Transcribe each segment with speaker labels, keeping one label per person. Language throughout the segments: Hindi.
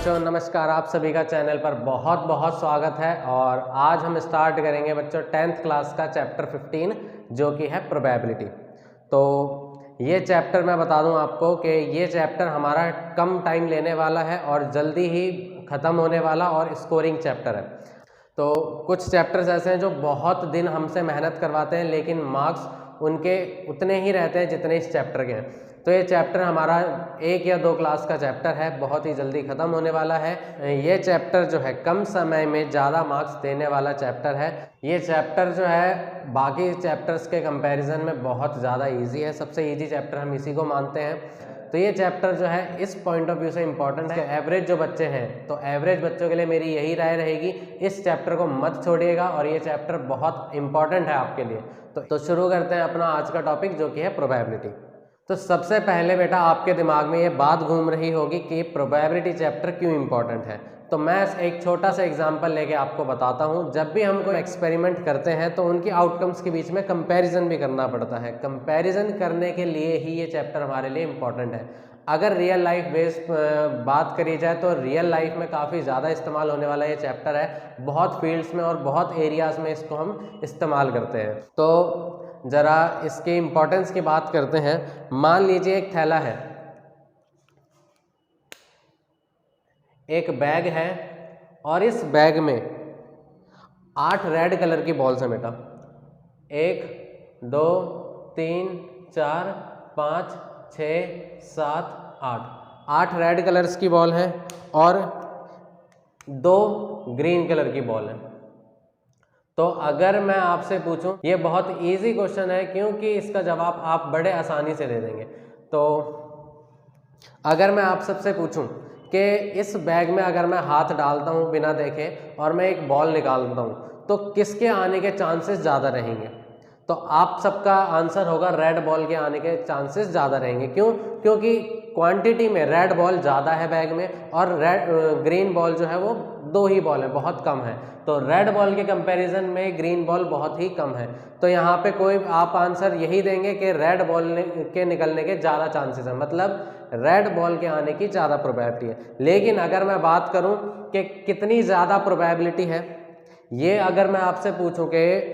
Speaker 1: बच्चों, नमस्कार। आप सभी का चैनल पर बहुत बहुत स्वागत है। और आज हम स्टार्ट करेंगे बच्चों 10th क्लास का चैप्टर 15 जो कि है प्रोबेबिलिटी। तो ये चैप्टर मैं बता दूं आपको कि ये चैप्टर हमारा कम टाइम लेने वाला है और जल्दी ही ख़त्म होने वाला और स्कोरिंग चैप्टर है। तो कुछ चैप्टर्स ऐसे हैं जो बहुत दिन हमसे मेहनत करवाते हैं लेकिन मार्क्स उनके उतने ही रहते हैं जितने इस चैप्टर के हैं। तो ये चैप्टर हमारा 1 या 2 क्लास का चैप्टर है, बहुत ही जल्दी ख़त्म होने वाला है। ये चैप्टर जो है कम समय में ज़्यादा मार्क्स देने वाला चैप्टर है। ये चैप्टर जो है बाकी चैप्टर्स के कंपैरिजन में बहुत ज़्यादा इजी है, सबसे इजी चैप्टर हम इसी को मानते हैं। तो ये चैप्टर जो है इस पॉइंट ऑफ व्यू से इम्पॉर्टेंट है। एवरेज जो बच्चे हैं तो एवरेज बच्चों के लिए मेरी यही राय रहेगी, इस चैप्टर को मत छोड़िएगा और ये चैप्टर बहुत इंपॉर्टेंट है आपके लिए। तो शुरू करते हैं अपना आज का टॉपिक जो कि है प्रोबेबिलिटी। तो सबसे पहले बेटा आपके दिमाग में ये बात घूम रही होगी कि प्रोबेबिलिटी चैप्टर क्यों इंपॉर्टेंट है। तो मैं एक छोटा सा एग्जांपल लेके आपको बताता हूँ। जब भी हम कोई एक्सपेरिमेंट करते हैं तो उनकी आउटकम्स के बीच में कंपैरिजन भी करना पड़ता है। कंपैरिजन करने के लिए ही ये चैप्टर हमारे लिए इम्पॉर्टेंट है। अगर रियल लाइफ बेस्ड बात करी जाए तो रियल लाइफ में काफ़ी ज़्यादा इस्तेमाल होने वाला ये चैप्टर है। बहुत फील्ड्स में और बहुत एरियाज़ में इसको हम इस्तेमाल करते हैं। तो ज़रा इसके इम्पोर्टेंस की बात करते हैं। मान लीजिए एक थैला है, एक बैग है और इस बैग में 8 रेड कलर की बॉल्स हैं बेटा। 1 2 3 4 5 6 7 8 रेड कलर्स की बॉल है और 2 ग्रीन कलर की बॉल है। तो अगर मैं आपसे पूछूं, ये बहुत इजी क्वेश्चन है क्योंकि इसका जवाब आप बड़े आसानी से दे देंगे। तो अगर मैं आप सबसे पूछूं कि इस बैग में अगर मैं हाथ डालता हूं बिना देखे और मैं एक बॉल निकालता हूं तो किसके आने के चांसेस ज़्यादा रहेंगे, तो आप सबका आंसर होगा रेड बॉल के आने के चांसेस ज़्यादा रहेंगे। क्यों? क्योंकि क्वांटिटी में रेड बॉल ज़्यादा है बैग में और ग्रीन बॉल जो है वो 2 ही बॉल है, बहुत कम है। तो रेड बॉल के कंपैरिजन में ग्रीन बॉल बहुत ही कम है। तो यहाँ पे कोई आप आंसर यही देंगे कि रेड बॉल के निकलने के ज़्यादा चांसेस हैं, मतलब रेड बॉल के आने की ज़्यादा प्रोबेबिलिटी है। लेकिन अगर मैं बात करूँ कि कितनी ज़्यादा प्रोबेबिलिटी है, ये अगर मैं आपसे पूछूं कि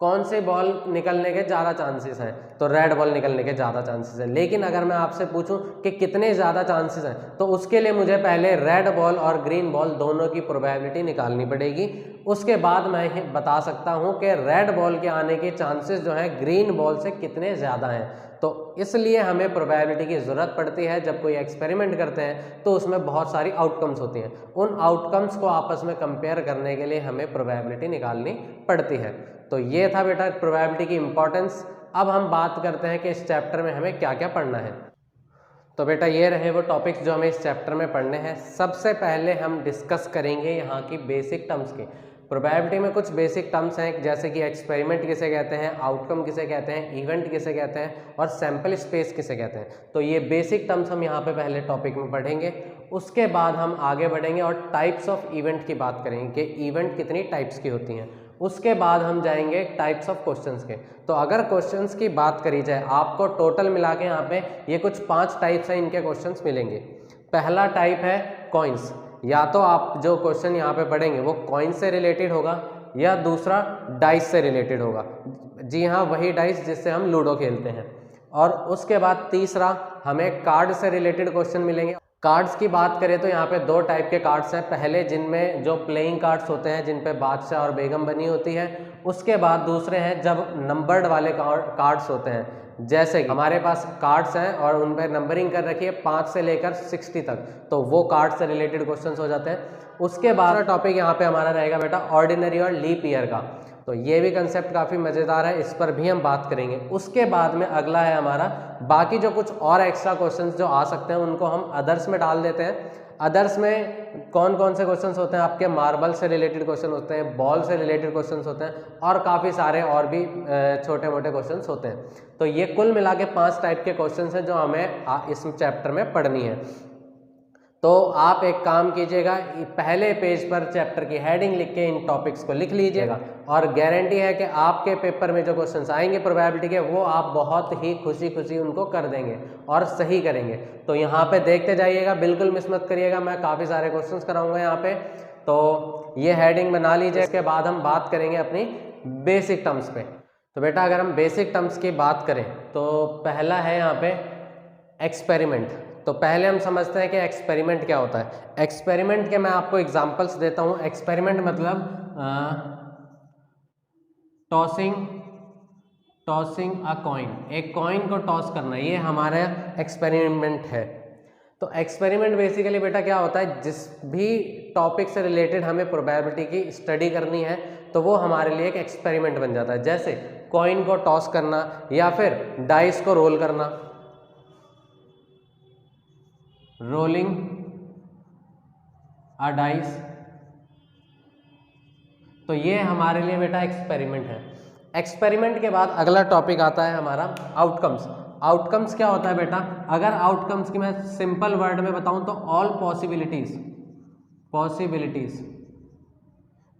Speaker 1: कौन से बॉल निकलने के ज़्यादा चांसेस हैं, तो रेड बॉल निकलने के ज़्यादा चांसेस हैं। लेकिन अगर मैं आपसे पूछूं कि कितने ज़्यादा चांसेस हैं, तो उसके लिए मुझे पहले रेड बॉल और ग्रीन बॉल दोनों की प्रोबेबिलिटी निकालनी पड़ेगी। उसके बाद मैं बता सकता हूं कि रेड बॉल के आने के चांसेस जो हैं ग्रीन बॉल से कितने ज़्यादा हैं। तो इसलिए हमें प्रोबेबिलिटी की ज़रूरत पड़ती है। जब कोई एक्सपेरिमेंट करते हैं तो उसमें बहुत सारी आउटकम्स होती हैं, उन आउटकम्स को आपस में कंपेयर करने के लिए हमें प्रोबेबिलिटी निकालनी पड़ती है। तो ये था बेटा प्रोबेबिलिटी की इम्पोर्टेंस। अब हम बात करते हैं कि इस चैप्टर में हमें क्या क्या पढ़ना है। तो बेटा ये रहे वो टॉपिक्स जो हमें इस चैप्टर में पढ़ने हैं। सबसे पहले हम डिस्कस करेंगे यहाँ की बेसिक टर्म्स की। प्रोबेबिलिटी में कुछ बेसिक टर्म्स हैं जैसे कि एक्सपेरिमेंट किसे कहते हैं, आउटकम किसे कहते हैं, इवेंट किसे कहते हैं और सैंपल स्पेस किसे कहते हैं। तो ये बेसिक टर्म्स हम यहाँ पे पहले टॉपिक में पढ़ेंगे। उसके बाद हम आगे बढ़ेंगे और टाइप्स ऑफ इवेंट की बात करेंगे कि इवेंट कितनी टाइप्स की होती हैं। उसके बाद हम जाएंगे टाइप्स ऑफ क्वेश्चंस के। तो अगर क्वेश्चंस की बात करी जाए, आपको टोटल मिला के यहाँ पे ये कुछ 5 टाइप्स हैं, इनके क्वेश्चंस मिलेंगे। पहला टाइप है कॉइन्स। या तो आप जो क्वेश्चन यहाँ पे पढ़ेंगे वो कॉइन से रिलेटेड होगा या दूसरा डाइस से रिलेटेड होगा। जी हाँ, वही डाइस जिससे हम लूडो खेलते हैं। और उसके बाद तीसरा हमें कार्ड से रिलेटेड क्वेश्चन मिलेंगे। कार्ड्स की बात करें तो यहाँ पे 2 टाइप के कार्ड्स हैं। पहले जिनमें जो प्लेइंग कार्ड्स होते हैं जिन पे बादशाह और बेगम बनी होती है। उसके बाद दूसरे हैं जब नंबर्ड वाले कार्ड्स होते हैं, जैसे कि हमारे पास कार्ड्स हैं और उन पर नंबरिंग कर रखी है 5 से लेकर 60 तक, तो वो कार्ड से रिलेटेड क्वेश्चन हो जाते हैं। उसके बाद टॉपिक यहाँ पे हमारा रहेगा बेटा ऑर्डिनरी और लीप ईयर का। तो ये भी कंसेप्ट काफ़ी मज़ेदार है, इस पर भी हम बात करेंगे। उसके बाद में अगला है हमारा बाकी जो कुछ और एक्स्ट्रा क्वेश्चंस जो आ सकते हैं उनको हम अदर्स में डाल देते हैं। अदर्स में कौन कौन से क्वेश्चंस होते हैं, आपके मार्बल से रिलेटेड क्वेश्चन होते हैं, बॉल से रिलेटेड क्वेश्चंस होते हैं और काफ़ी सारे और भी छोटे मोटे क्वेश्चंस होते हैं। तो ये कुल मिला के 5 टाइप के क्वेश्चंस हैं जो हमें इस चैप्टर में पढ़नी है। तो आप एक काम कीजिएगा, पहले पेज पर चैप्टर की हेडिंग लिख के इन टॉपिक्स को लिख लीजिएगा, और गारंटी है कि आपके पेपर में जो क्वेश्चंस आएंगे प्रोबेबिलिटी के, वो आप बहुत ही खुशी खुशी उनको कर देंगे और सही करेंगे। तो यहाँ पे देखते जाइएगा, बिल्कुल मिस मत करिएगा, मैं काफ़ी सारे क्वेश्चंस कराऊंगा यहाँ पे। तो ये हेडिंग बना लीजिए। इसके बाद हम बात करेंगे अपनी बेसिक टर्म्स पे। तो बेटा अगर हम बेसिक टर्म्स की बात करें तो पहला है यहाँ पे एक्सपेरिमेंट। तो पहले हम समझते हैं कि एक्सपेरिमेंट क्या होता है। एक्सपेरिमेंट के मैं आपको एग्जांपल्स देता हूँ। एक्सपेरिमेंट मतलब टॉसिंग अ कॉइन, एक कॉइन को टॉस करना, ये हमारा एक्सपेरिमेंट है। तो एक्सपेरिमेंट बेसिकली बेटा क्या होता है, जिस भी टॉपिक से रिलेटेड हमें प्रोबेबिलिटी की स्टडी करनी है तो वो हमारे लिए एक एक्सपेरिमेंट बन जाता है। जैसे कॉइन को टॉस करना या फिर डाइस को रोल करना, रोलिंग अ डाइस, तो ये हमारे लिए बेटा एक्सपेरिमेंट है। एक्सपेरिमेंट के बाद अगला टॉपिक आता है हमारा आउटकम्स। आउटकम्स क्या होता है बेटा, अगर आउटकम्स की मैं सिंपल वर्ड में बताऊं तो ऑल पॉसिबिलिटीज,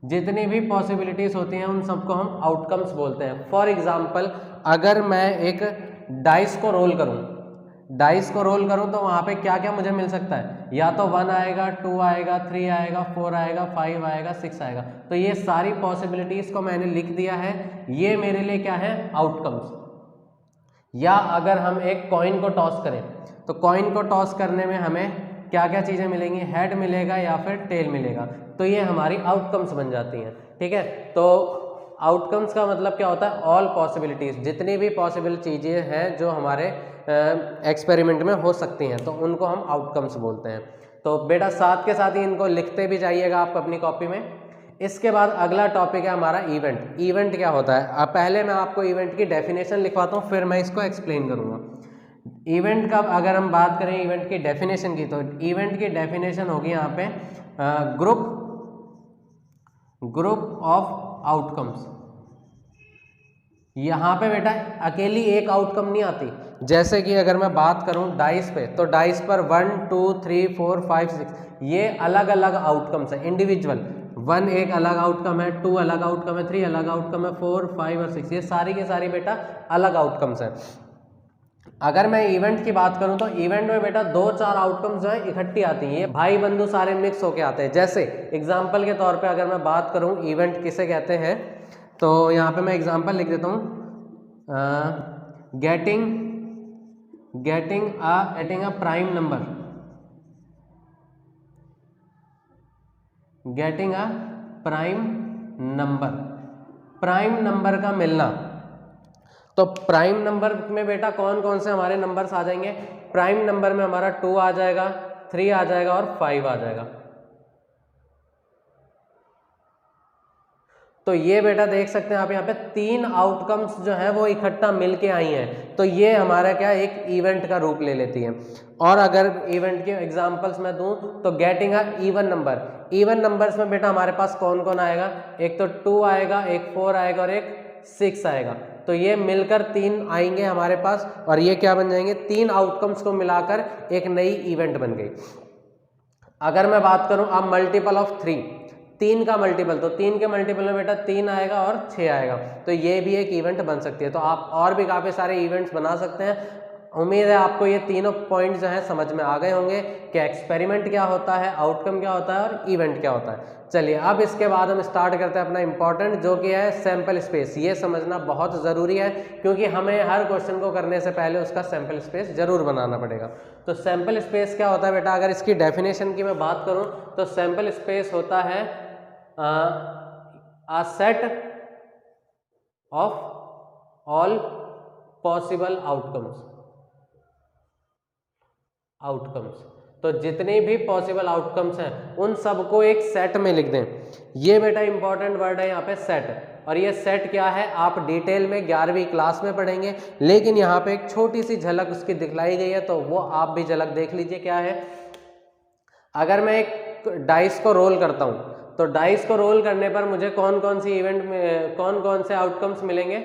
Speaker 1: जितनी भी पॉसिबिलिटीज होती हैं उन सबको हम आउटकम्स बोलते हैं। फॉर एग्जाम्पल अगर मैं एक डाइस को रोल करूं तो वहां पे क्या क्या मुझे मिल सकता है, या तो 1 आएगा, 2 आएगा, 3 आएगा, 4 आएगा, 5 आएगा, 6 आएगा। तो ये सारी पॉसिबिलिटीज को मैंने लिख दिया है, ये मेरे लिए क्या है, आउटकम्स। या अगर हम एक कॉइन को टॉस करें तो कॉइन को टॉस करने में हमें क्या क्या चीज़ें मिलेंगी, हेड मिलेगा या फिर टेल मिलेगा, तो ये हमारी आउटकम्स बन जाती हैं। ठीक है, तो आउटकम्स का मतलब क्या होता है, ऑल पॉसिबिलिटीज, जितनी भी पॉसिबल चीज़ें हैं जो हमारे एक्सपेरिमेंट में हो सकती हैं तो उनको हम आउटकम्स बोलते हैं। तो बेटा साथ के साथ ही इनको लिखते भी जाइएगा आप अपनी कॉपी में। इसके बाद अगला टॉपिक है हमारा इवेंट। इवेंट क्या होता है, अब पहले मैं आपको इवेंट की डेफिनेशन लिखवाता हूँ, फिर मैं इसको एक्सप्लेन करूँगा। इवेंट का अगर हम बात करें इवेंट की डेफिनेशन की, तो इवेंट की डेफिनेशन होगी यहाँ पे ग्रुप ऑफ आउटकम्स। यहाँ पे बेटा अकेली एक आउटकम नहीं आती। जैसे कि अगर मैं बात करूं डाइस पे, तो डाइस पर 1 2 3 4 5 6 ये अलग अलग आउटकम्स है, इंडिविजुअल। 1 एक अलग आउटकम है, 2 अलग आउटकम है, 3 अलग आउटकम है, 4 5 और 6 ये सारी की सारी बेटा अलग आउटकम्स है। अगर मैं इवेंट की बात करूं तो इवेंट में बेटा 2-4 आउटकम्स जो है इकट्ठी आती हैं, ये भाई बंधु सारे मिक्स होके आते हैं। जैसे एग्जाम्पल के तौर पे अगर मैं बात करूं इवेंट किसे कहते हैं, तो यहाँ पे मैं एग्जाम्पल लिख देता हूँ, getting a prime number, getting a prime number का मिलना। तो प्राइम नंबर में बेटा कौन कौन से हमारे नंबर्स आ जाएंगे, प्राइम नंबर में हमारा 2 आ जाएगा, 3 आ जाएगा और 5 आ जाएगा। तो ये बेटा देख सकते हैं आप यहाँ पे 3 आउटकम्स जो है वो इकट्ठा मिलके आई हैं, तो ये हमारा क्या एक इवेंट का रूप ले लेती हैं। और अगर इवेंट के एग्जांपल्स मैं दूं तो getting a even number, even numbers में बेटा हमारे पास कौन कौन आएगा, एक तो 2 आएगा, एक 4 आएगा और एक 6 आएगा। तो ये मिलकर 3 आएंगे हमारे पास और ये क्या बन जाएंगे, 3 आउटकम्स को मिलाकर एक नई इवेंट बन गई। अगर मैं बात करूं अब मल्टीपल ऑफ 3, 3 का मल्टीपल, तो 3 के मल्टीपल में बेटा 3 आएगा और 6 आएगा, तो ये भी एक इवेंट बन सकती है। तो आप और भी काफ़ी सारे इवेंट्स बना सकते हैं। उम्मीद है आपको ये तीनों पॉइंट जो है समझ में आ गए होंगे कि एक्सपेरिमेंट क्या होता है, आउटकम क्या होता है और इवेंट क्या होता है। चलिए अब इसके बाद हम स्टार्ट करते हैं अपना इंपॉर्टेंट, जो कि है सैंपल स्पेस। ये समझना बहुत ज़रूरी है क्योंकि हमें हर क्वेश्चन को करने से पहले उसका सैंपल स्पेस जरूर बनाना पड़ेगा। तो सैंपल स्पेस क्या होता है बेटा, अगर इसकी डेफिनेशन की मैं बात करूँ तो सैंपल स्पेस होता है a set of all possible outcomes। तो जितने भी पॉसिबल आउटकम्स हैं उन सबको एक सेट में लिख दें। ये बेटा इंपॉर्टेंट वर्ड है यहाँ पे सेट, और ये सेट क्या है आप डिटेल में 11वीं क्लास में पढ़ेंगे, लेकिन यहाँ पे एक छोटी सी झलक उसकी दिखलाई गई है, तो वो आप भी झलक देख लीजिए क्या है। अगर मैं एक डाइस को रोल करता हूँ तो डाइस को रोल करने पर मुझे कौन कौन सी इवेंट में कौन कौन से आउटकम्स मिलेंगे,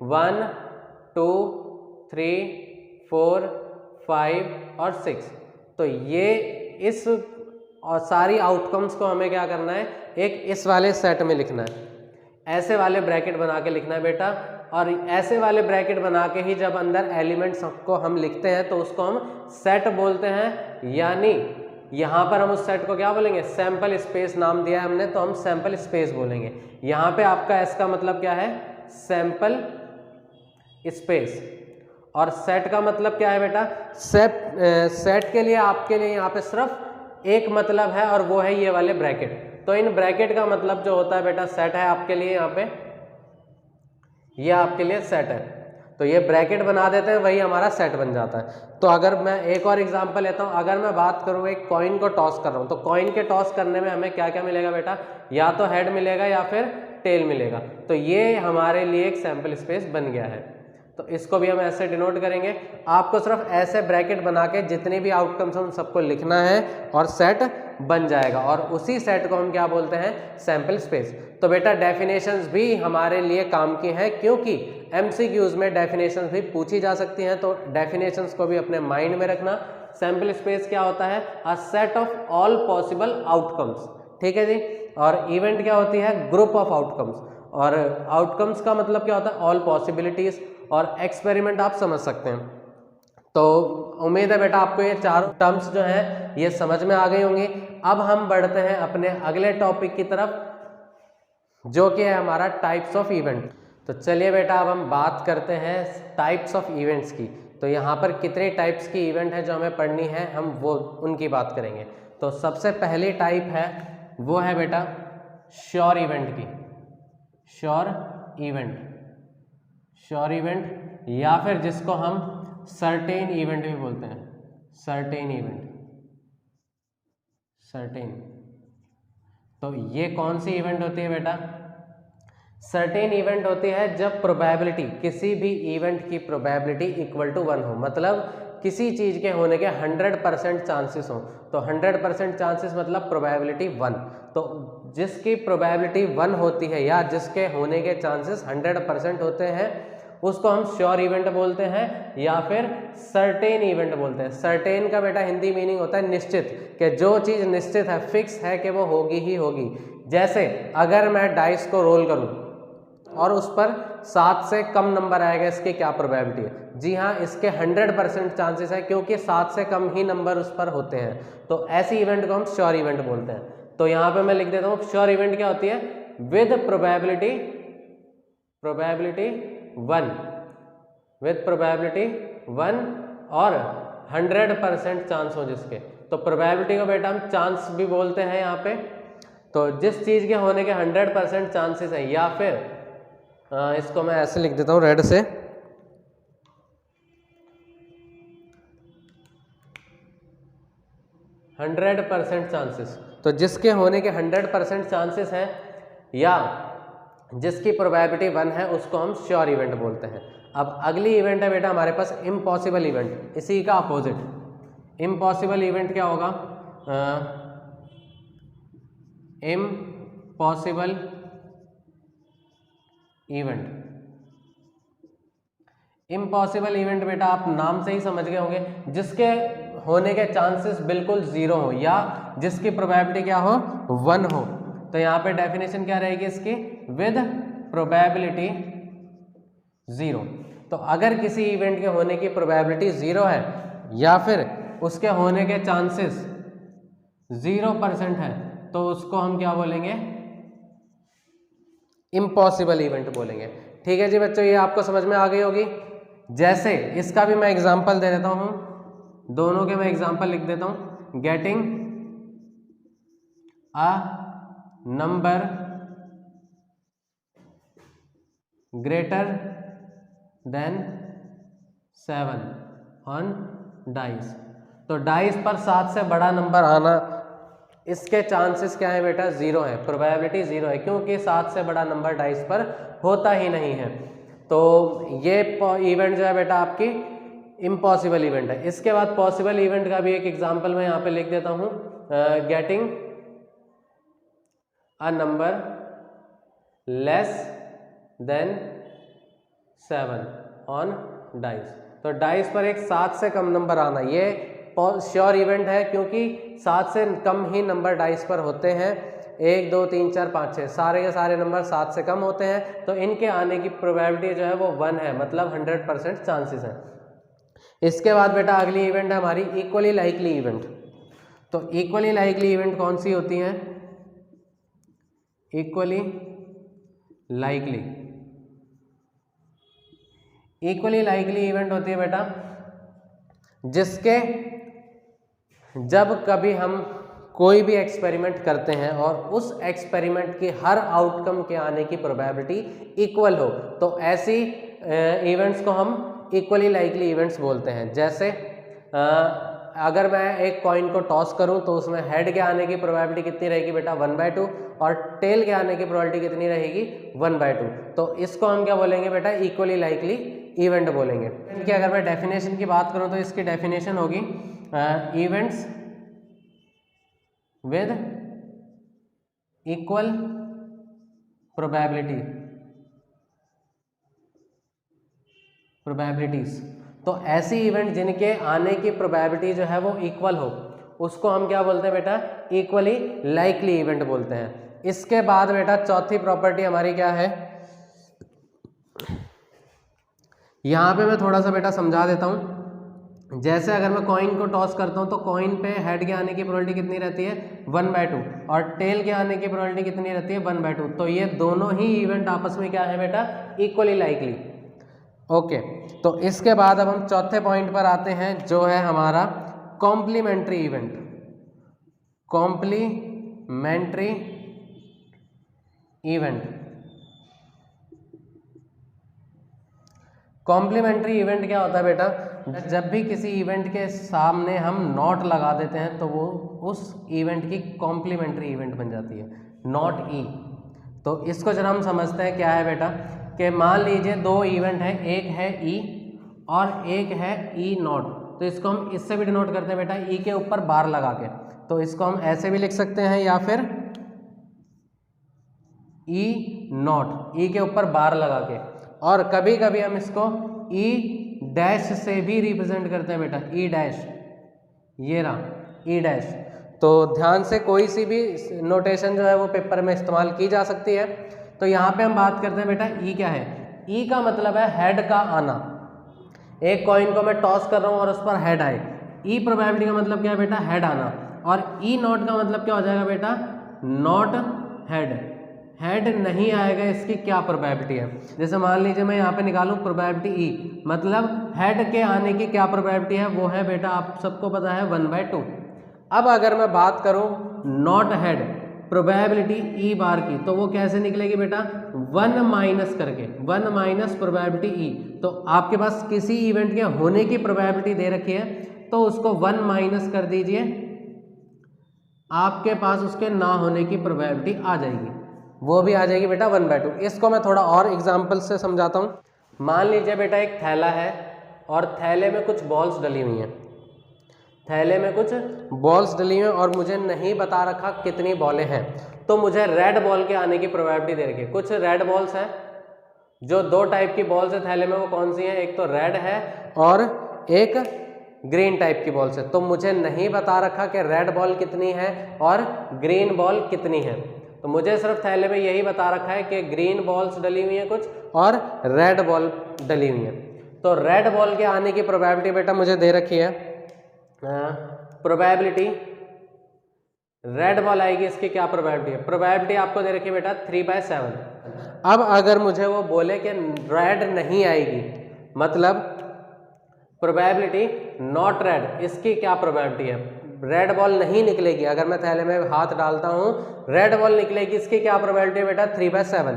Speaker 1: 1 2 3 4 5 और 6। तो ये इस और सारी आउटकम्स को हमें क्या करना है, एक इस वाले सेट में लिखना है, ऐसे वाले ब्रैकेट बना के लिखना है बेटा। और ऐसे वाले ब्रैकेट बना के ही जब अंदर एलिमेंट्स को हम लिखते हैं तो उसको हम सेट बोलते हैं, यानी यहाँ पर हम उस सेट को क्या बोलेंगे, सैंपल स्पेस नाम दिया है हमने, तो हम सैंपल स्पेस बोलेंगे। यहाँ पे आपका एस का मतलब क्या है, सैंपल स्पेस। और सेट का मतलब क्या है बेटा, सेट के लिए आपके लिए यहाँ पे सिर्फ एक मतलब है और वो है ये वाले ब्रैकेट। तो इन ब्रैकेट का मतलब जो होता है बेटा सेट है आपके लिए, यहाँ पे ये आपके लिए सेट है। तो ये ब्रैकेट बना देते हैं, वही हमारा सेट बन जाता है। तो अगर मैं एक और एग्जांपल लेता हूँ, अगर मैं बात करूँ एक कॉइन को टॉस कर रहा हूँ, तो कॉइन के टॉस करने में हमें क्या क्या मिलेगा बेटा, या तो हेड मिलेगा या फिर टेल मिलेगा। तो ये हमारे लिए एक सैंपल स्पेस बन गया है। तो इसको भी हम ऐसे डिनोट करेंगे। आपको सिर्फ ऐसे ब्रैकेट बना के जितनी भी आउटकम्स उन सबको लिखना है और सेट बन जाएगा, और उसी सेट को हम क्या बोलते हैं, सैंपल स्पेस। तो बेटा डेफिनेशंस भी हमारे लिए काम की हैं, क्योंकि एमसीक्यूज में डेफिनेशंस भी पूछी जा सकती हैं, तो डेफिनेशंस को भी अपने माइंड में रखना। सैंपल स्पेस क्या होता है, a set of all possible outcomes, ठीक है जी। और इवेंट क्या होती है, ग्रुप ऑफ आउटकम्स। और आउटकम्स का मतलब क्या होता है, ऑल पॉसिबिलिटीज। और एक्सपेरिमेंट आप समझ सकते हैं। तो उम्मीद है बेटा आपको ये चार टर्म्स जो हैं ये समझ में आ गई होंगी। अब हम बढ़ते हैं अपने अगले टॉपिक की तरफ, जो कि है हमारा टाइप्स ऑफ इवेंट। तो चलिए बेटा अब हम बात करते हैं टाइप्स ऑफ इवेंट्स की। तो यहाँ पर कितने टाइप्स की इवेंट है जो हमें पढ़नी है, हम वो उनकी बात करेंगे। तो सबसे पहली टाइप है वो है बेटा श्योर इवेंट की। श्योर इवेंट, श्योर इवेंट, या फिर जिसको हम सर्टेन इवेंट भी बोलते हैं, सर्टेन इवेंट, सर्टेन। तो ये कौन सी इवेंट होती है बेटा, सर्टेन इवेंट होती है जब प्रोबेबिलिटी, किसी भी इवेंट की प्रोबेबिलिटी इक्वल टू 1 हो, मतलब किसी चीज के होने के 100% चांसेस हो। तो 100% चांसेस मतलब प्रोबेबिलिटी 1। तो जिसकी प्रोबेबिलिटी 1 होती है या जिसके होने के चांसेस 100% होते हैं उसको हम श्योर इवेंट बोलते हैं या फिर सर्टेन इवेंट बोलते हैं। सर्टेन का बेटा हिंदी मीनिंग होता है निश्चित, कि जो चीज निश्चित है, फिक्स है कि वो होगी ही होगी। जैसे अगर मैं डाइस को रोल करूं और उस पर 7 से कम नंबर आएगा, इसकी क्या प्रोबेबिलिटी है? जी हाँ, इसके 100% चांसेस है, क्योंकि 7 से कम ही नंबर उस पर होते हैं। तो ऐसी इवेंट को हम श्योर इवेंट बोलते हैं। तो यहाँ पे मैं लिख देता हूँ श्योर इवेंट क्या होती है, विद प्रोबेबिलिटी 1, विद प्रोबेबिलिटी 1 और 100% चांस हो जिसके। तो प्रोबेबिलिटी को बेटा हम चांस भी बोलते हैं यहाँ पे। तो जिस चीज के होने के 100% चांसेस है, या फिर इसको मैं ऐसे लिख देता हूँ रेड से, %100% चांसेस। तो जिसके होने के 100% चांसेस हैं या जिसकी प्रोबेबिलिटी 1 है उसको हम श्योर इवेंट बोलते हैं। अब अगली इवेंट है बेटा हमारे पास इम्पॉसिबल इवेंट, इसी का अपोजिट। इम्पॉसिबल इवेंट क्या होगा, इम्पॉसिबल इवेंट। इम्पॉसिबल इवेंट बेटा आप नाम से ही समझ गए होंगे, जिसके होने के चांसेस बिल्कुल 0 हो या जिसकी प्रोबेबिलिटी क्या हो, 1 हो। तो यहाँ पे डेफिनेशन क्या रहेगी इसकी, विद प्रोबेबिलिटी 0। तो अगर किसी इवेंट के होने की प्रोबेबिलिटी 0 है या फिर उसके होने के चांसेस 0% है, तो उसको हम क्या बोलेंगे, इम्पॉसिबल इवेंट बोलेंगे। ठीक है जी बच्चों, ये आपको समझ में आ गई होगी। जैसे इसका भी मैं एग्जांपल दे देता हूं, दोनों के मैं एग्जांपल लिख देता हूं। Getting a number greater than 7 on dice. तो डाइस पर 7 से बड़ा नंबर आना, इसके चांसेस क्या है बेटा, 0 है, प्रोबेबिलिटी 0 है, क्योंकि 7 से बड़ा नंबर डाइस पर होता ही नहीं है। तो ये इवेंट जो है बेटा आपकी इम्पॉसिबल इवेंट है। इसके बाद पॉसिबल इवेंट का भी एक एग्जांपल मैं यहाँ पे लिख देता हूँ, getting a number less than 7 on dice. तो डाइस पर एक 7 से कम नंबर आना, ये श्योर इवेंट है क्योंकि 7 से कम ही नंबर डाइस पर होते हैं। 1 2 3 4 5 6 सारे के सारे नंबर 7 से कम होते हैं, तो इनके आने की प्रोबेबिलिटी जो है वो 1 है, मतलब 100% चांसेस हैं। इसके बाद बेटा अगली इवेंट है हमारी इक्वली लाइकली इवेंट। तो इक्वली लाइकली इवेंट कौन सी होती हैं? इक्वली लाइकली इवेंट होती है बेटा जिसके जब कभी हम कोई भी एक्सपेरिमेंट करते हैं और उस एक्सपेरिमेंट की हर आउटकम के आने की प्रोबेबिलिटी इक्वल हो, तो ऐसी इवेंट्स को हम इक्वली लाइकली इवेंट्स बोलते हैं। जैसे अगर मैं एक कॉइन को टॉस करूं तो उसमें हेड के आने की प्रोबेबिलिटी कितनी रहेगी बेटा? 1/2, और टेल के आने की प्रोबेबिलिटी कितनी रहेगी? 1/2। तो इसको हम क्या बोलेंगे बेटा? इक्वली लाइकली इवेंट बोलेंगे। इनकी अगर मैं डेफिनेशन की बात करूं तो इसकी डेफिनेशन होगी इवेंट्स विद इक्वल प्रोबेबिलिटीज। तो ऐसी इवेंट जिनके आने की प्रोबेबिलिटी जो है वो इक्वल हो, उसको हम क्या बोलते हैं बेटा? इक्वली लाइकली इवेंट बोलते हैं। इसके बाद बेटा चौथी प्रॉपर्टी हमारी क्या है? यहाँ पे मैं थोड़ा सा बेटा समझा देता हूँ। जैसे अगर मैं कॉइन को टॉस करता हूँ तो कॉइन पे हेड के आने की प्रोबेबिलिटी कितनी रहती है? 1/2, और टेल के आने की प्रोबेबिलिटी कितनी रहती है? 1/2। तो ये दोनों ही इवेंट आपस में क्या है बेटा? Equally likely. ओके, तो इसके बाद अब हम चौथे पॉइंट पर आते हैं जो है हमारा complementary event. Complementary event. Complementary event क्या होता है बेटा? जब भी किसी इवेंट के सामने हम नॉट लगा देते हैं तो वो उस इवेंट की कॉम्प्लीमेंट्री इवेंट बन जाती है, नॉट ई। तो इसको जरा हम समझते हैं क्या है बेटा, कि मान लीजिए दो इवेंट है, एक है ई और एक है ई नॉट। तो इसको हम इससे भी डिनोट करते हैं बेटा, ई के ऊपर बार लगा के। तो इसको हम ऐसे भी लिख सकते हैं या फिर ई नॉट, ई के ऊपर बार लगा के, और कभी कभी हम इसको ई डैश से भी रिप्रेजेंट करते हैं बेटा, ई डैश, ये रहा ई डैश। तो ध्यान से कोई सी भी नोटेशन जो है वो पेपर में इस्तेमाल की जा सकती है। तो यहाँ पे हम बात करते हैं बेटा ई क्या है? ई का मतलब है हेड का आना। एक कॉइन को मैं टॉस कर रहा हूँ और उस पर हेड आए, ई प्रोबेबिलिटी का मतलब क्या है बेटा? हेड आना। और ई नॉट का मतलब क्या हो जाएगा बेटा? नॉट हेड, हेड नहीं आएगा, इसकी क्या प्रोबेबिलिटी है? जैसे मान लीजिए मैं यहाँ पे निकालूं प्रोबेबिलिटी ई, मतलब हेड के आने की क्या प्रोबेबिलिटी है? वो है बेटा आप सबको पता है 1/2। अब अगर मैं बात करूं नॉट हेड प्रोबेबिलिटी ई बार की, तो वो कैसे निकलेगी बेटा? 1 माइनस करके, 1 माइनस प्रोबेबिलिटी ई। तो आपके पास किसी इवेंट के होने की प्रोबेबिलिटी दे रखी है, तो उसको 1 माइनस कर दीजिए, आपके पास उसके ना होने की प्रोबेबिलिटी आ जाएगी, वो भी आ जाएगी बेटा 1/2। इसको मैं थोड़ा और एग्जांपल से समझाता हूँ। मान लीजिए बेटा एक थैला है और थैले में कुछ बॉल्स डली हुई हैं, थैले में कुछ बॉल्स डली हुई हैं और मुझे नहीं बता रखा कितनी बॉलें हैं। तो मुझे रेड बॉल के आने की प्रोबेबिलिटी दे रखी है। कुछ रेड बॉल्स हैं, जो दो टाइप की बॉल्स है थैले में, वो कौन सी हैं? एक तो रेड है और एक ग्रीन टाइप की बॉल्स है। तो मुझे नहीं बता रखा कि रेड बॉल कितनी है और ग्रीन बॉल कितनी है। तो मुझे सिर्फ थैले में यही बता रखा है कि ग्रीन बॉल्स डली हुई हैं कुछ और रेड बॉल डली हुई हैं। तो रेड बॉल के आने की प्रोबेबिलिटी बेटा मुझे दे रखी है, प्रोबेबिलिटी रेड बॉल आएगी, इसकी क्या प्रोबेबिलिटी है? प्रोबेबिलिटी आपको दे रखी है बेटा 3/7। अब अगर मुझे वो बोले कि रेड नहीं आएगी, मतलब प्रोबेबिलिटी नॉट रेड, इसकी क्या प्रोबेबिलिटी है? रेड बॉल नहीं निकलेगी। अगर मैं थैले में हाथ डालता हूँ रेड बॉल निकलेगी, इसकी क्या प्रोबेबिलिटी है बेटा? 3/7।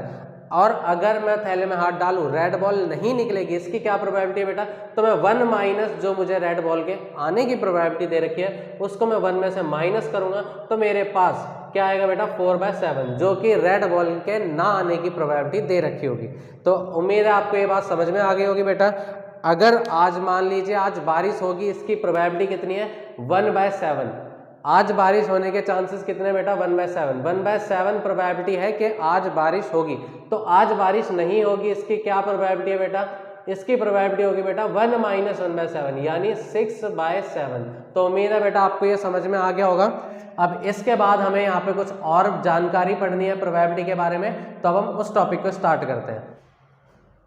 Speaker 1: और अगर मैं थैले में हाथ डालूं रेड बॉल नहीं निकलेगी, इसकी क्या प्रोबेबिलिटी है बेटा? तो मैं 1 माइनस जो मुझे रेड बॉल के आने की प्रोबेबिलिटी दे रखी है उसको मैं 1 में से माइनस करूंगा, तो मेरे पास क्या आएगा बेटा? 4/7, जो कि रेड बॉल के ना आने की प्रोबेबिलिटी दे रखी होगी। तो उम्मीद है आपको ये बात समझ में आ गई होगी बेटा। अगर आज मान लीजिए आज बारिश होगी, इसकी प्रोबेबिलिटी कितनी है? 1/7। आज बारिश होने के चांसेस कितने बेटा? 1/7। 1/7 प्रोबेबिलिटी है कि आज बारिश होगी। तो आज बारिश नहीं होगी, इसकी क्या प्रोबेबिलिटी है बेटा? इसकी प्रोबेबिलिटी होगी बेटा 1 - 1/7 यानी 6/7। तो उम्मीद है बेटा आपको ये समझ में आ गया होगा। अब इसके बाद हमें यहाँ पे कुछ और जानकारी पढ़नी है प्रोबेबिलिटी के बारे में, तो अब हम उस टॉपिक को स्टार्ट करते हैं।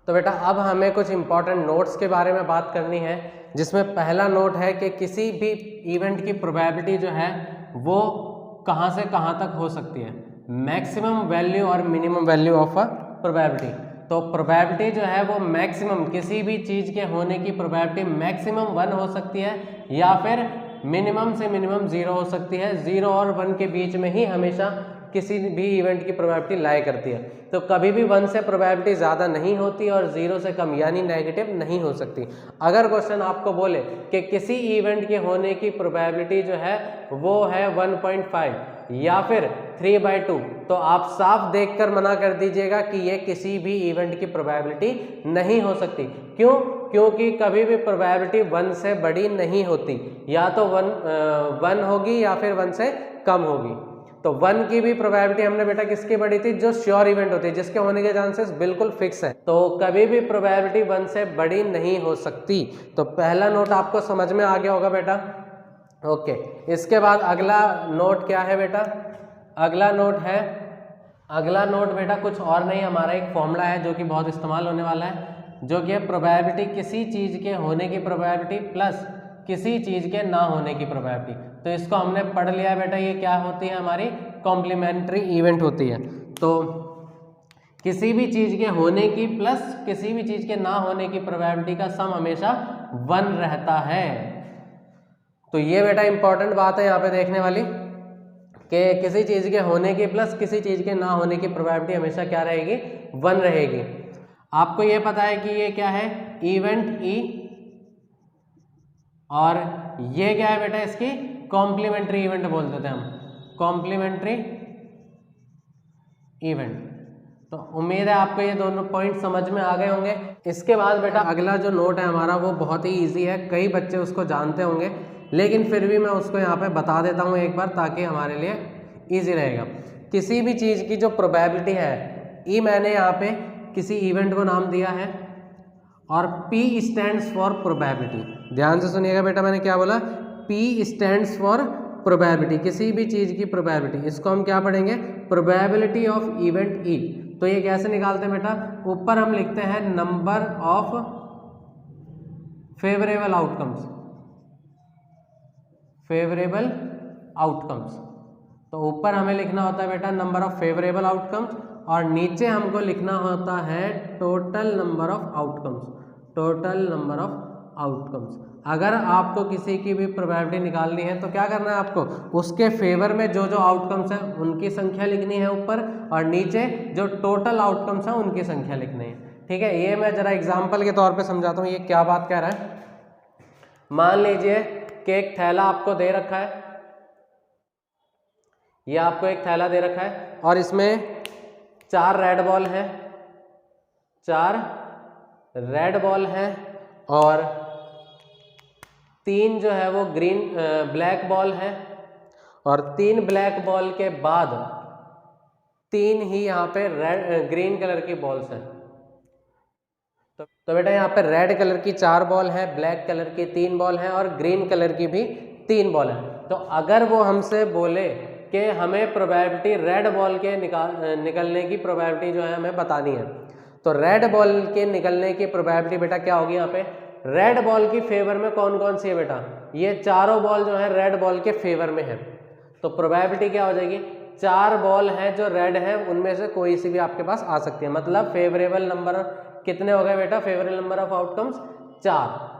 Speaker 1: तो बेटा अब हमें कुछ इंपॉर्टेंट नोट्स के बारे में बात करनी है, जिसमें पहला नोट है कि किसी भी इवेंट की प्रोबेबिलिटी जो है वो कहाँ से कहाँ तक हो सकती है, मैक्सिमम वैल्यू और minimum value of a probability. तो प्रोबेबिलिटी जो है वो मैक्सिमम, किसी भी चीज़ के होने की प्रोबेबिलिटी मैक्सिमम 1 हो सकती है या फिर मिनिमम से मिनिमम 0 हो सकती है। 0 और 1 के बीच में ही हमेशा किसी भी इवेंट की प्रोबेबिलिटी लाई करती है। तो कभी भी 1 से प्रोबेबिलिटी ज़्यादा नहीं होती और 0 से कम यानी नेगेटिव नहीं हो सकती। अगर क्वेश्चन आपको बोले कि किसी इवेंट के होने की प्रोबेबिलिटी जो है वो है 1.5 या फिर 3/2, तो आप साफ देखकर मना कर दीजिएगा कि ये किसी भी इवेंट की प्रोबेबिलिटी नहीं हो सकती। क्यों? क्योंकि कभी भी प्रोबेबिलिटी 1 से बड़ी नहीं होती, या तो 1 होगी या फिर 1 से कम होगी। तो 1 की भी प्रोबेबिलिटी हमने बेटा किसकी पढ़ी थी, जो श्योर इवेंट होती है, जिसके होने के चांसेस बिल्कुल फिक्स है। तो कभी भी प्रोबेबिलिटी 1 से बड़ी नहीं हो सकती। तो पहला नोट आपको समझ में आ गया होगा बेटा। ओके, इसके बाद अगला नोट क्या है बेटा? अगला नोट बेटा कुछ और नहीं, हमारा एक फॉर्मूला है जो कि बहुत इस्तेमाल होने वाला है, जो कि है प्रोबेबिलिटी किसी चीज़ के होने की प्रोबेबिलिटी प्लस किसी चीज़ के ना होने की प्रोबेबिलिटी। तो इसको हमने पढ़ लिया बेटा, ये क्या होती है, हमारी कॉम्प्लीमेंट्री इवेंट होती है। तो किसी भी चीज़ के होने की प्लस किसी भी चीज़ के ना होने की प्रोबेबिलिटी का सम हमेशा 1 रहता है। तो ये बेटा इंपॉर्टेंट बात है यहाँ पे देखने वाली, कि किसी चीज़ के होने की प्लस किसी चीज़ के ना होने की प्रोबेबिलिटी हमेशा क्या रहेगी, 1 रहेगी। आपको ये पता है कि ये क्या है, इवेंट ई, और ये क्या है बेटा, इसकी कॉम्प्लीमेंट्री इवेंट बोल देते हैं हम, कॉम्प्लीमेंट्री इवेंट। तो उम्मीद है आपको ये दोनों पॉइंट समझ में आ गए होंगे। इसके बाद बेटा अगला जो नोट है हमारा वो बहुत ही इजी है, कई बच्चे उसको जानते होंगे, लेकिन फिर भी मैं उसको यहाँ पे बता देता हूँ एक बार, ताकि हमारे लिए इजी रहेगा। किसी भी चीज़ की जो प्रोबेबिलिटी है, ई मैंने यहाँ पे किसी इवेंट को नाम दिया है, और P स्टैंड्स फॉर प्रोबेबिलिटी। ध्यान से सुनिएगा बेटा, मैंने क्या बोला, P स्टैंड्स फॉर प्रोबेबिलिटी, किसी भी चीज़ की प्रोबेबिलिटी। इसको हम क्या पढ़ेंगे, प्रोबेबिलिटी ऑफ इवेंट ई। तो ये कैसे निकालते हैं बेटा, ऊपर हम लिखते हैं number of favourable outcomes, favourable outcomes. तो ऊपर हमें लिखना होता है बेटा नंबर ऑफ फेवरेबल आउटकम्स, और नीचे हमको लिखना होता है total number of outcomes, total number of outcomes. अगर आपको किसी की भी प्रोबेबिलिटी निकालनी है तो क्या करना है आपको, उसके फेवर में जो जो आउटकम्स हैं उनकी संख्या लिखनी है ऊपर, और नीचे जो टोटल आउटकम्स हैं उनकी संख्या लिखनी है। ठीक है, ये मैं जरा एग्जाम्पल के तौर पे समझाता हूँ ये क्या बात कह रहा है। मान लीजिए कि एक थैला आपको दे रखा है, ये आपको एक थैला दे रखा है, और इसमें 4 रेड बॉल हैं, 4 रेड बॉल हैं, और 3 जो है वो ब्लैक बॉल है, और 3 ब्लैक बॉल के बाद 3 ही यहाँ पे ग्रीन कलर की बॉल्स हैं। तो बेटा यहाँ पे रेड कलर की 4 बॉल है, ब्लैक कलर की 3 बॉल है, और ग्रीन कलर की भी 3 बॉल है। तो अगर वो हमसे बोले कि हमें प्रोबेबिलिटी रेड बॉल के निकलने की प्रोबेबिलिटी जो है हमें बतानी है, तो रेड बॉल के निकलने की प्रोबेबिलिटी बेटा क्या होगी, यहाँ पे रेड बॉल की फेवर में कौन कौन सी है बेटा, ये चारों बॉल जो है रेड बॉल के फेवर में है। तो प्रोबेबिलिटी क्या हो जाएगी, 4 बॉल है जो रेड है, उनमें से कोई सी भी आपके पास आ सकती है। मतलब फेवरेबल नंबर कितने हो गए बेटा, फेवरेबल नंबर ऑफ आउटकम्स 4।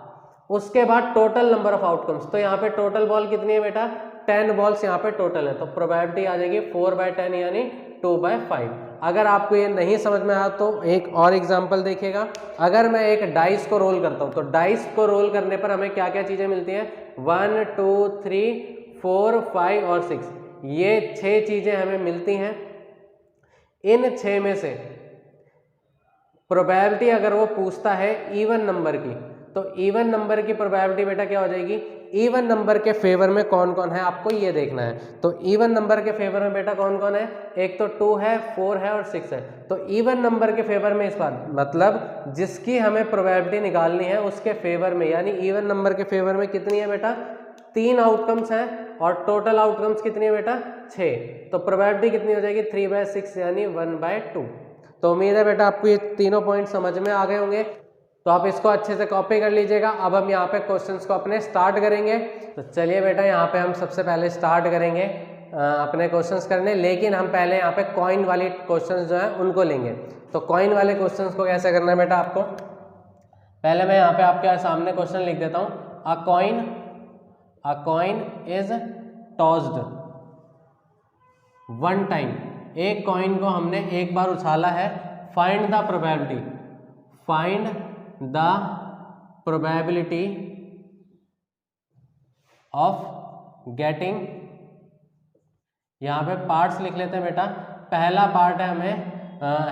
Speaker 1: उसके बाद टोटल नंबर ऑफ आउटकम्स, तो यहाँ पे टोटल बॉल कितनी है बेटा, 10 बॉल्स यहाँ पे टोटल है। तो प्रोबेबिलिटी आ जाएगी 4/10 यानी 2/5। अगर आपको ये नहीं समझ में आया तो एक और एग्जांपल देखिएगा। अगर मैं एक डाइस को रोल करता हूँ, तो डाइस को रोल करने पर हमें क्या क्या चीज़ें मिलती हैं, 1 2 3 4 5 और 6, ये 6 चीज़ें हमें मिलती हैं। इन 6 में से प्रोबेबिलिटी अगर वो पूछता है इवन नंबर की, तो इवन नंबर की प्रोबेबिलिटी बेटा क्या हो जाएगी, इवन नंबर के फेवर में कौन कौन है आपको ये देखना है। तो इवन नंबर के फेवर में बेटा कौन कौन है, एक तो 2 है, 4 है और 6 है। तो इवन नंबर के फेवर में इस बार मतलब जिसकी हमें प्रोबेबिलिटी निकालनी है उसके फेवर में, यानी इवन नंबर के फेवर में कितनी है बेटा, 3 आउटकम्स हैं और टोटल आउटकम्स कितनी है बेटा 6। तो प्रोबेबिलिटी कितनी हो जाएगी 3/6 यानी 1/2। तो उम्मीद है बेटा आपको ये तीनों पॉइंट समझ में आ गए होंगे। तो आप इसको अच्छे से कॉपी कर लीजिएगा। अब हम यहाँ पे क्वेश्चंस को अपने स्टार्ट करेंगे। तो चलिए बेटा यहाँ पे हम सबसे पहले स्टार्ट करेंगे अपने क्वेश्चंस करने, लेकिन हम पहले यहाँ पे कॉइन वाली क्वेश्चंस जो है उनको लेंगे। तो कॉइन वाले क्वेश्चंस को कैसे करना है बेटा आपको, पहले मैं यहाँ पे आपके सामने क्वेश्चन लिख देता हूँ। अ कॉइन इज टॉस्ड 1 टाइम। एक कॉइन को हमने एक बार उछाला है। Find the probability of getting, यहाँ पे पार्ट्स लिख लेते हैं बेटा। पहला पार्ट है हमें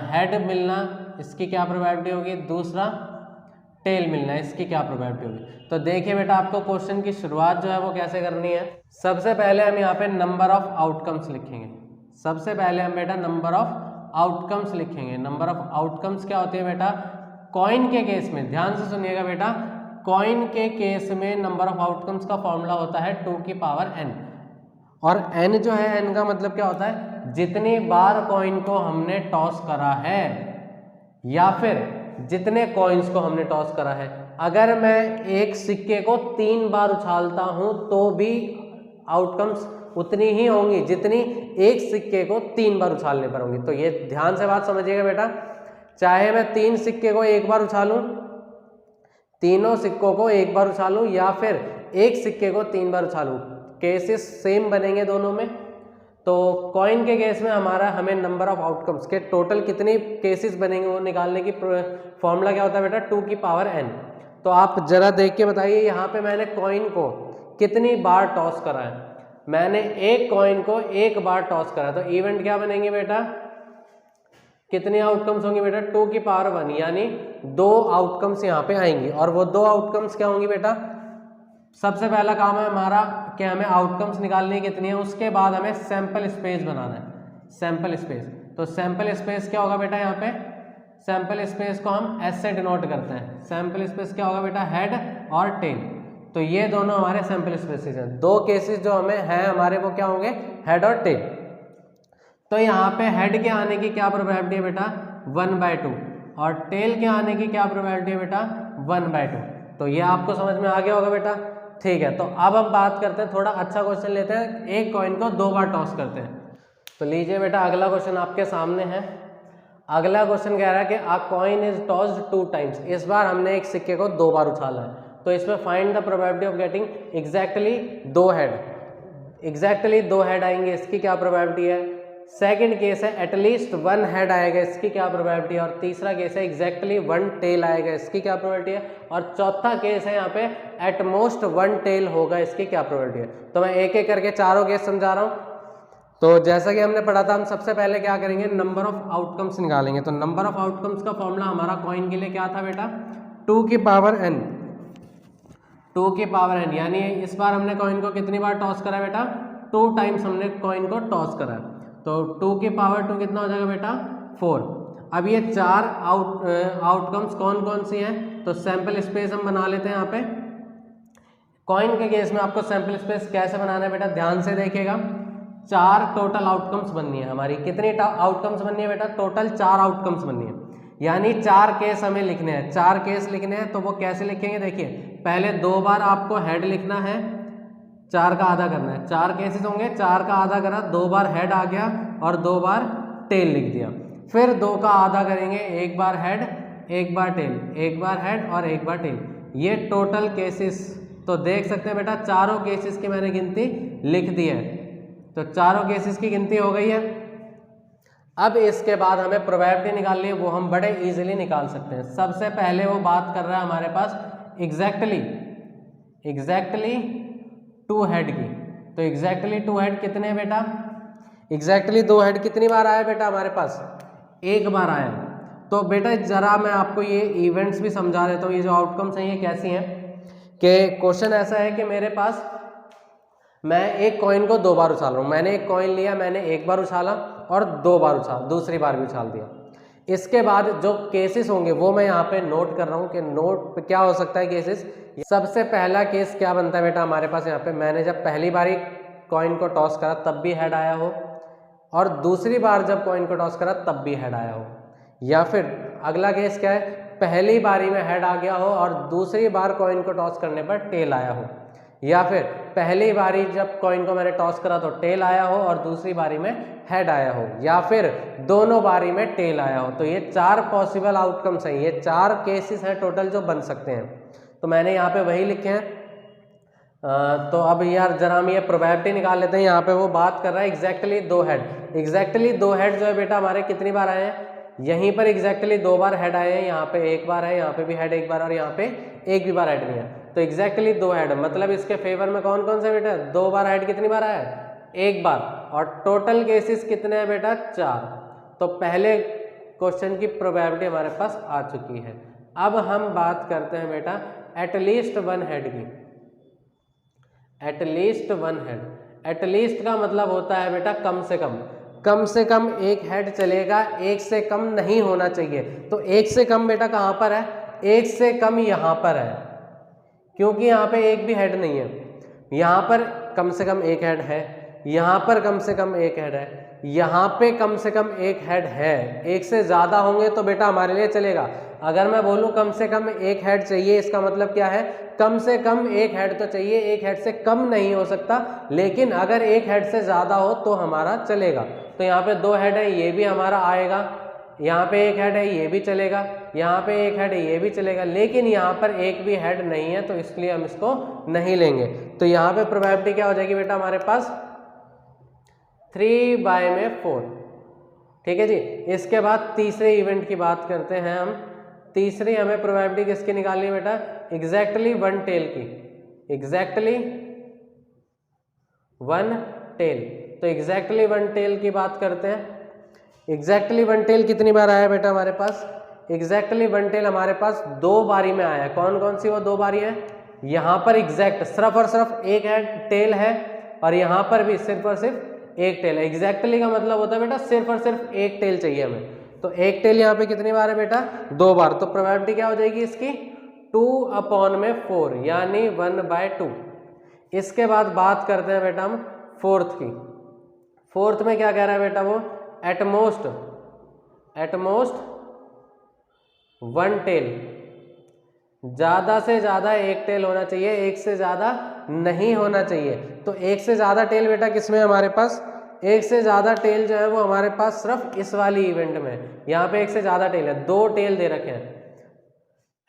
Speaker 1: हेड मिलना, इसकी क्या प्रोबेबिलिटी होगी, दूसरा टेल मिलना है, इसकी क्या प्रोबेबिलिटी होगी। तो देखिए बेटा आपको क्वेश्चन की शुरुआत जो है वो कैसे करनी है। सबसे पहले हम यहाँ पे नंबर ऑफ आउटकम्स लिखेंगे। सबसे पहले हम बेटा नंबर ऑफ आउटकम्स लिखेंगे। नंबर ऑफ आउटकम्स क्या होती है बेटा, कॉइन के केस में, ध्यान से सुनिएगा बेटा, कॉइन के केस में नंबर ऑफ आउटकम्स का फॉर्मूला होता है 2 की पावर n। और n जो है, n का मतलब क्या होता है, जितनी बार कॉइन को हमने टॉस करा है या फिर जितने कॉइन्स को हमने टॉस करा है। अगर मैं एक सिक्के को 3 बार उछालता हूं तो भी आउटकम्स उतनी ही होंगी जितनी एक सिक्के को 3 बार उछालने पर होंगी। तो ये ध्यान से बात समझिएगा बेटा, चाहे मैं 3 सिक्के को एक बार उछालूं, तीनों सिक्कों को एक बार उछालूं या फिर एक सिक्के को 3 बार उछालूं, केसेस सेम बनेंगे दोनों में। तो कॉइन के केस में हमें नंबर ऑफ आउटकम्स के टोटल कितनी केसेस बनेंगे वो निकालने की फॉर्मूला क्या होता है बेटा, 2 की पावर n। तो आप जरा देख के बताइए, यहाँ पे मैंने कॉइन को कितनी बार टॉस करा है, मैंने एक कॉइन को एक बार टॉस करा। तो इवेंट क्या बनेंगे बेटा, कितने आउटकम्स होंगे बेटा, 2 की पावर 1, यानी 2 आउटकम्स यहाँ पे आएंगी। और वो 2 आउटकम्स क्या होंगी बेटा, सबसे पहला काम है हमारा कि हमें आउटकम्स निकालनी कितनी है, उसके बाद हमें सैंपल स्पेस बनाना है। सैंपल स्पेस, तो सैंपल स्पेस क्या होगा बेटा, यहाँ पे सैंपल स्पेस को हम S से डिनोट करते हैं। सैंपल स्पेस क्या होगा बेटा, हेड और टेल। तो ये दोनों हमारे सैंपल स्पेसिस हैं। 2 केसेस जो हमें हैं हमारे, वो क्या होंगे, हेड और टेल। तो यहाँ पे हेड के आने की क्या प्रोबेबिलिटी है बेटा, 1/2, और टेल के आने की क्या प्रोबेबिलिटी है बेटा, 1/2। तो ये आपको समझ में आ गया होगा बेटा, ठीक है। तो अब हम बात करते हैं, थोड़ा अच्छा क्वेश्चन लेते हैं, एक कॉइन को 2 बार टॉस करते हैं। तो लीजिए बेटा अगला क्वेश्चन आपके सामने है। अगला क्वेश्चन कह रहा है कि अ कॉइन इज टॉस्ड 2 टाइम्स। इस बार हमने एक सिक्के को 2 बार उछाला है। तो इसमें find the probability of getting exactly 2 head. Exactly 2 head आएंगे, इसकी क्या प्रोबेबिलिटी है। सेकंड केस है एटलीस्ट 1 हेड आएगा, इसकी क्या प्रोबेबिलिटी है। और तीसरा केस है एग्जैक्टली 1 टेल आएगा, इसकी क्या प्रोबेबिलिटी है। और चौथा केस है यहाँ पे एटमोस्ट 1 टेल होगा, इसकी क्या प्रोबेबिलिटी है। तो मैं एक एक करके चारों केस समझा रहा हूँ। तो जैसा कि हमने पढ़ा था, हम सबसे पहले क्या करेंगे, नंबर ऑफ आउटकम्स निकालेंगे। तो नंबर ऑफ आउटकम्स का फॉर्मूला हमारा कॉइन के लिए क्या था बेटा, 2 की पावर n। 2 की पावर n, यानी इस बार हमने कॉइन को कितनी बार टॉस करा बेटा, 2 टाइम्स हमने कॉइन को टॉस करा है। तो 2 की पावर 2 कितना हो जाएगा बेटा, 4। अब ये 4 आउटकम्स कौन कौन सी हैं, तो सैंपल स्पेस हम बना लेते हैं। यहाँ पे कॉइन के केस में आपको सैंपल स्पेस कैसे बनाना है बेटा, ध्यान से देखिएगा। 4 टोटल आउटकम्स बननी है हमारी। कितनी आउटकम्स बननी है बेटा, टोटल 4 आउटकम्स बननी है, यानी 4 केस हमें लिखने हैं। 4 केस लिखने हैं, तो वो कैसे लिखेंगे, देखिए पहले 2 बार आपको हेड लिखना है, 4 का आधा करना है। 4 केसेस होंगे, 4 का आधा करा, 2 बार हेड आ गया और 2 बार टेल लिख दिया। फिर 2 का आधा करेंगे, 1 बार हेड, 1 बार टेल, 1 बार हेड और 1 बार टेल। ये टोटल केसेस, तो देख सकते हैं बेटा चारों केसेस की मैंने गिनती लिख दी है। तो चारों केसेस की गिनती हो गई है। अब इसके बाद हमें प्रोबेबिलिटी निकालनी है, वो हम बड़े इजीली निकाल सकते हैं। सबसे पहले वो बात कर रहा है हमारे पास एग्जैक्टली 2 हेड की। तो एग्जैक्टली 2 हेड कितने हैं बेटा, एग्जैक्टली 2 हेड कितनी बार आया बेटा हमारे पास, 1 बार आया। तो बेटा ज़रा मैं आपको ये इवेंट्स भी समझा देता हूँ। ये जो आउटकम्स हैं ये कैसी हैं कि क्वेश्चन ऐसा है कि मेरे पास मैं एक कॉइन को 2 बार उछाल रहा हूँ। मैंने एक कॉइन लिया, मैंने एक बार उछाला और 2 बार दूसरी बार भी उछाल दिया। इसके बाद जो केसेस होंगे वो मैं यहाँ पे नोट कर रहा हूँ कि नोट पे क्या हो सकता है केसेस। सबसे पहला केस क्या बनता है बेटा हमारे पास यहाँ पे, मैंने जब पहली बारी कॉइन को टॉस करा तब भी हेड आया हो, और दूसरी बार जब कॉइन को टॉस करा तब भी हेड आया हो। या फिर अगला केस क्या है, पहली बारी में हेड आ गया हो और दूसरी बार कॉइन को टॉस करने पर टेल आया हो। या फिर पहली बारी जब कॉइन को मैंने टॉस करा तो टेल आया हो और दूसरी बारी में हेड आया हो, या फिर दोनों बारी में टेल आया हो। तो ये 4 पॉसिबल आउटकम्स हैं, ये 4 केसेस हैं टोटल जो बन सकते हैं। तो मैंने यहाँ पे वही लिखे हैं। तो अब यार जरा हम ये प्रोबेबिलिटी निकाल लेते हैं। यहाँ पे वो बात कर रहा है एग्जैक्टली 2 हेड। एग्जैक्टली 2 हेड जो है बेटा हमारे कितनी बार आए हैं, यहीं पर एग्जैक्टली 2 बार हेड आए हैं, यहाँ पे 1 बार है, यहाँ पे भी हेड 1 बार और यहाँ पे 1 भी बार हेड नहीं है। तो एग्जैक्टली 2 हेड, मतलब इसके फेवर में कौन कौन से बेटा 2 बार हेड कितनी बार आया है, 1 बार, और टोटल केसेस कितने हैं बेटा 4। तो पहले क्वेश्चन की प्रोबेबिलिटी हमारे पास आ चुकी है। अब हम बात करते हैं बेटा एटलीस्ट 1 हेड की। एटलीस्ट 1 हेड, एटलीस्ट का मतलब होता है बेटा कम से कम 1 हेड चलेगा, 1 से कम नहीं होना चाहिए। तो 1 से कम बेटा कहाँ पर है, 1 से कम यहाँ पर है, क्योंकि यहाँ पे 1 भी हेड नहीं है। यहाँ पर कम से कम 1 हेड है, यहाँ पर कम से कम 1 हेड है, यहाँ पे कम से कम 1 हेड है। 1 से ज़्यादा होंगे तो बेटा हमारे लिए चलेगा। अगर मैं बोलूँ कम से कम 1 हेड चाहिए, इसका मतलब क्या है, कम से कम 1 हेड तो चाहिए, 1 हेड से कम नहीं हो सकता। लेकिन अगर 1 हेड से ज़्यादा हो तो हमारा चलेगा। तो यहाँ पे 2 हेड है, ये भी हमारा आएगा। यहाँ पे 1 हेड है, ये भी चलेगा। यहाँ पे 1 हेड है, ये भी चलेगा। लेकिन यहाँ पर 1 भी हेड नहीं है, तो इसलिए हम इसको नहीं लेंगे। तो यहाँ पे प्रोबेबिलिटी क्या हो जाएगी बेटा हमारे पास 3/4। ठीक है जी। इसके बाद तीसरे इवेंट की बात करते हैं हम। तीसरी हमें प्रोबेबिलिटी किसकी निकालनी है बेटा, एग्जैक्टली 1 टेल की। एग्जैक्टली 1 टेल, तो एग्जैक्टली 1 टेल की बात करते हैं। एग्जैक्टली 1 टेल कितनी बार आया बेटा हमारे पास, एग्जैक्टली 1 टेल हमारे पास 2 बारी में आया है। कौन कौन सी वो 2 बारी है, यहाँ पर एग्जैक्ट सिर्फ और सिर्फ 1 टेल है, और यहाँ पर भी सिर्फ और सिर्फ 1 टेल है। एग्जैक्टली का मतलब होता है बेटा सिर्फ और सिर्फ 1 टेल चाहिए हमें। तो 1 टेल यहाँ पे कितनी बार है बेटा 2 बार। तो प्रोबेबिलिटी क्या हो जाएगी इसकी 2/4 यानी 1/2। इसके बाद बात करते हैं बेटा हम फोर्थ की। फोर्थ में क्या कह रहा है बेटा वो, एटमोस्ट 1 टेल, ज़्यादा से ज़्यादा 1 टेल होना चाहिए, 1 से ज़्यादा नहीं होना चाहिए। तो 1 से ज़्यादा टेल बेटा किसमें हमारे पास, 1 से ज़्यादा टेल जो है वो हमारे पास सिर्फ इस वाली इवेंट में। यहाँ पे 1 से ज़्यादा टेल है, 2 टेल दे रखे हैं।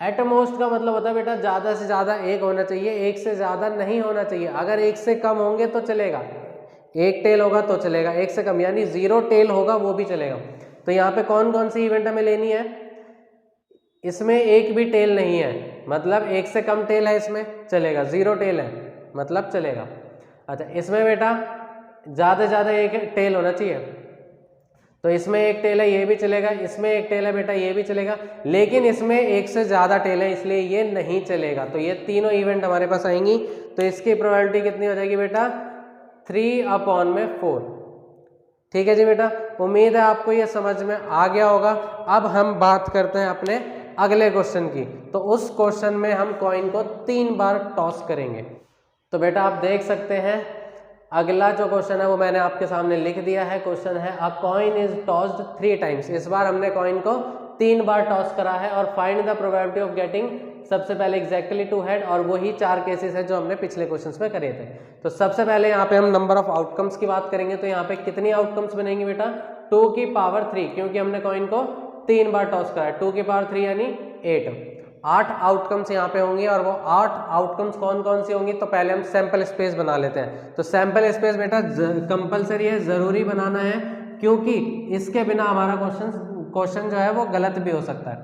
Speaker 1: एटमोस्ट का मतलब होता है बेटा ज़्यादा से ज़्यादा 1 होना चाहिए, 1 से ज़्यादा नहीं होना चाहिए। अगर 1 से कम होंगे तो चलेगा, 1 टेल होगा तो चलेगा, 1 से कम यानी 0 टेल होगा वो भी चलेगा। तो यहाँ पे कौन कौन सी इवेंट हमें लेनी है, इसमें 1 भी टेल नहीं है, मतलब 1 से कम टेल है, इसमें चलेगा। 0 टेल है मतलब चलेगा। अच्छा, इसमें बेटा ज़्यादा से ज़्यादा 1 टेल होना चाहिए, तो इसमें 1 टेल है, ये भी चलेगा। इसमें 1 टेल है बेटा, ये भी चलेगा। लेकिन इसमें 1 से ज़्यादा टेल है, इसलिए ये नहीं चलेगा। तो ये तीनों इवेंट हमारे पास आएंगी। तो इसकी प्रोबेबिलिटी कितनी हो जाएगी बेटा 3/4। ठीक है जी बेटा, उम्मीद है आपको ये समझ में आ गया होगा। अब हम बात करते हैं अपने अगले क्वेश्चन की। तो उस क्वेश्चन में हम कॉइन को 3 बार टॉस करेंगे। तो बेटा आप देख सकते हैं अगला जो क्वेश्चन है वो मैंने आपके सामने लिख दिया है। क्वेश्चन है अ कॉइन इज टॉस्ड 3 टाइम्स। इस बार हमने कॉइन को 3 बार टॉस करा है। और find the probability of getting, सबसे पहले एग्जैक्टली 2 हेड, और वही 4 केसेस है जो हमने पिछले क्वेश्चंस में करे थे। तो सबसे पहले यहाँ पे हम नंबर ऑफ आउटकम्स की बात करेंगे। तो यहाँ पे कितनी आउटकम्स बनेंगी बेटा 2⁻3, क्योंकि हमने कॉइन को 3 बार टॉस करा है। 2⁻3 यानी 8 आउटकम्स यहाँ पे होंगी। और वो 8 आउटकम्स कौन कौन सी होंगी, तो पहले हम सैंपल स्पेस बना लेते हैं। तो सैंपल स्पेस बेटा कंपलसरी है, ज़रूरी बनाना है, क्योंकि इसके बिना हमारा क्वेश्चन जो है वो गलत भी हो सकता है।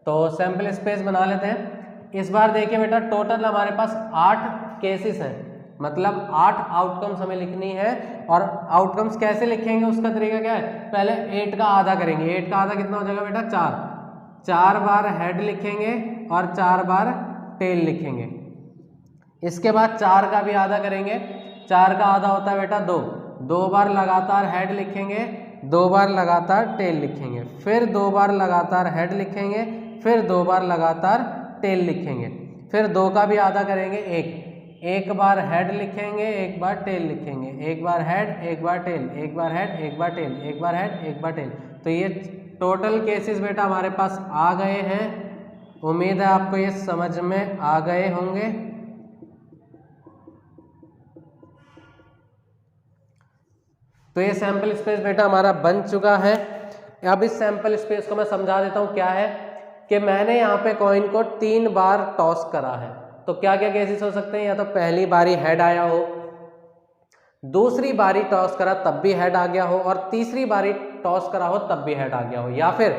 Speaker 1: तो सैंपल स्पेस बना लेते हैं। इस बार देखिए बेटा टोटल हमारे पास 8 केसेस हैं, मतलब 8 आउटकम्स हमें लिखनी है। और आउटकम्स कैसे लिखेंगे उसका तरीका क्या है, पहले 8 का आधा करेंगे। 8 का आधा कितना हो जाएगा बेटा 4, 4 बार हेड लिखेंगे और 4 बार टेल लिखेंगे। इसके बाद 4 का भी आधा करेंगे। 4 का आधा होता है बेटा 2, 2 बार लगातार हेड लिखेंगे, 2 बार लगातार टेल लिखेंगे, फिर 2 बार लगातार हेड लिखेंगे, फिर 2 बार लगातार टेल लिखेंगे। फिर 2 का भी आधा करेंगे 1 बार हेड लिखेंगे, 1 बार टेल लिखेंगे, 1 बार हेड 1 बार टेल, 1 बार हेड 1 बार टेल, 1 बार हेड 1 बार टेल। तो ये टोटल केसेस बेटा हमारे पास आ गए हैं। उम्मीद है आपको ये समझ में आ गए होंगे। तो ये सैंपल स्पेस बेटा हमारा बन चुका है। अब इस सैंपल स्पेस को मैं समझा देता हूँ क्या है कि मैंने यहाँ पे कॉइन को 3 बार टॉस करा है। तो क्या क्या केसेस हो सकते हैं, या तो पहली बारी हेड आया हो, दूसरी बारी टॉस करा तब भी हेड आ गया हो, और तीसरी बारी टॉस करा हो तब भी हेड आ गया हो, या फिर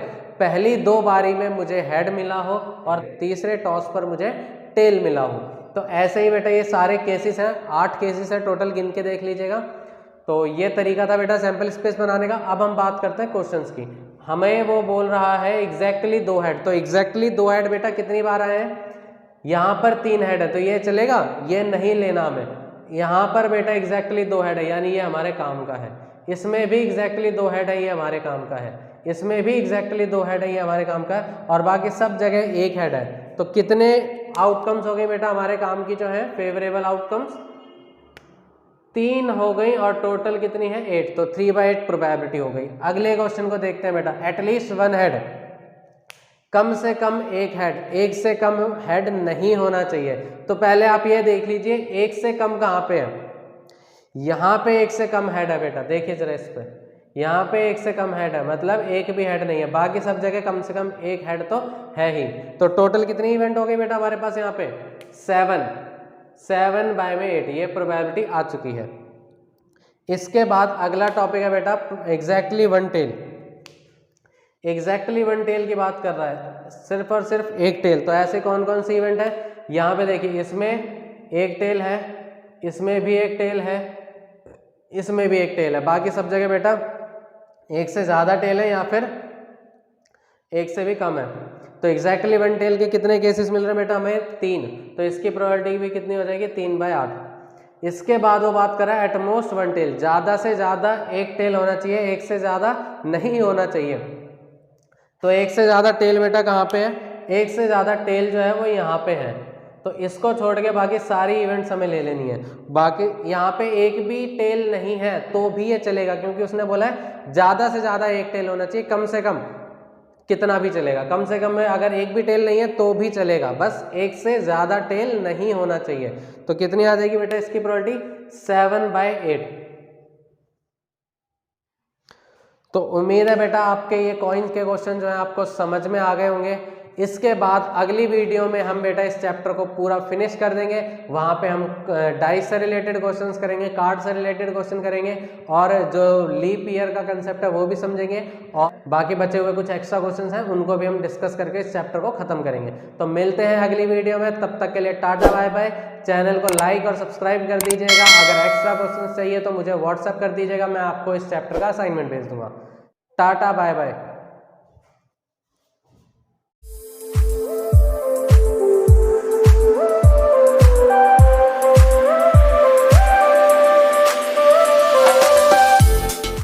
Speaker 1: पहली 2 बारी में मुझे हेड मिला हो और तीसरे टॉस पर मुझे टेल मिला हो। तो ऐसे ही बेटा ये सारे केसेस हैं, 8 केसेस हैं टोटल, गिन के देख लीजिएगा। तो ये तरीका था बेटा सैंपल स्पेस बनाने का। अब हम बात करते हैं क्वेश्चंस की। हमें वो बोल रहा है एग्जैक्टली 2 हेड। तो एग्जैक्टली 2 हेड बेटा कितनी बार आए हैं, यहाँ पर 3 हेड है तो ये चलेगा, ये नहीं लेना हमें। यहाँ पर बेटा एग्जैक्टली 2 हेड है यानी ये हमारे काम का है। इसमें भी एग्जैक्टली 2 हेड है, ये हमारे काम का है। इसमें भी एग्जैक्टली 2 हेड है, ये हमारे काम का है। और बाकी सब जगह 1 हेड है। तो कितने आउटकम्स हो गए बेटा हमारे काम की जो है फेवरेबल आउटकम्स, 3 हो गई, और टोटल कितनी है 8। तो 3/8 प्रोबेबिलिटी हो गई। अगले क्वेश्चन को देखते हैं बेटा। एटलीस्ट 1 हेड, कम से कम 1 हेड, 1 से कम हेड नहीं होना चाहिए। तो पहले आप ये देख लीजिए 1 से कम कहाँ पे है, यहाँ पे 1 से कम हेड है बेटा। देखिए जरा इस पे, यहाँ पे 1 से कम हेड है, मतलब 1 भी हेड नहीं है। बाकी सब जगह कम से कम 1 हेड तो है ही। तो टोटल कितनी इवेंट हो गई बेटा हमारे पास यहाँ पे 7/8 ये प्रोबेबिलिटी आ चुकी है। इसके बाद अगला टॉपिक है बेटा एग्जैक्टली 1 टेल। एग्जैक्टली 1 टेल की बात कर रहा है, सिर्फ और सिर्फ 1 टेल। तो ऐसे कौन कौन सी इवेंट है, यहाँ पे देखिए, इसमें 1 टेल है, इसमें भी 1 टेल है, इसमें भी 1 टेल है। बाकी सब जगह बेटा 1 से ज़्यादा टेल है या फिर 1 से भी कम है। तो एग्जैक्टली 1 टेल के कितने केसेस मिल रहे हैं बेटा हमें 3। तो इसकी प्रोबेबिलिटी भी कितनी हो जाएगी 3/8। इसके बाद वो बात कर रहा है एटमोस्ट 1 टेल, ज़्यादा से ज़्यादा 1 टेल होना चाहिए, 1 से ज़्यादा नहीं होना चाहिए। तो 1 से ज़्यादा टेल बेटा कहाँ पे है, 1 से ज़्यादा टेल जो है वो यहाँ पे है। तो इसको छोड़ के बाकी सारी इवेंट्स हमें ले लेनी है। बाकी यहाँ पे 1 भी टेल नहीं है तो भी ये चलेगा, क्योंकि उसने बोला है ज़्यादा से ज़्यादा 1 टेल होना चाहिए, कम से कम कितना भी चलेगा। कम से कम में अगर 1 भी टेल नहीं है तो भी चलेगा, बस 1 से ज़्यादा टेल नहीं होना चाहिए। तो कितनी आ जाएगी बेटा इसकी प्रोबेबिलिटी 7/8। तो उम्मीद है बेटा आपके ये कॉइन्स के क्वेश्चन जो है आपको समझ में आ गए होंगे। इसके बाद अगली वीडियो में हम बेटा इस चैप्टर को पूरा फिनिश कर देंगे। वहाँ पे हम डाइस से रिलेटेड क्वेश्चंस करेंगे, कार्ड से रिलेटेड क्वेश्चन करेंगे, और जो लीप ईयर का कंसेप्ट है वो भी समझेंगे, और बाकी बचे हुए कुछ एक्स्ट्रा क्वेश्चंस हैं उनको भी हम डिस्कस करके इस चैप्टर को खत्म करेंगे। तो मिलते हैं अगली वीडियो में, तब तक के लिए टाटा बाय बाय। चैनल को लाइक और सब्सक्राइब कर दीजिएगा। अगर एक्स्ट्रा क्वेश्चन चाहिए तो मुझे व्हाट्सएप कर दीजिएगा, मैं आपको इस चैप्टर का असाइनमेंट भेज दूंगा। Tata bye bye.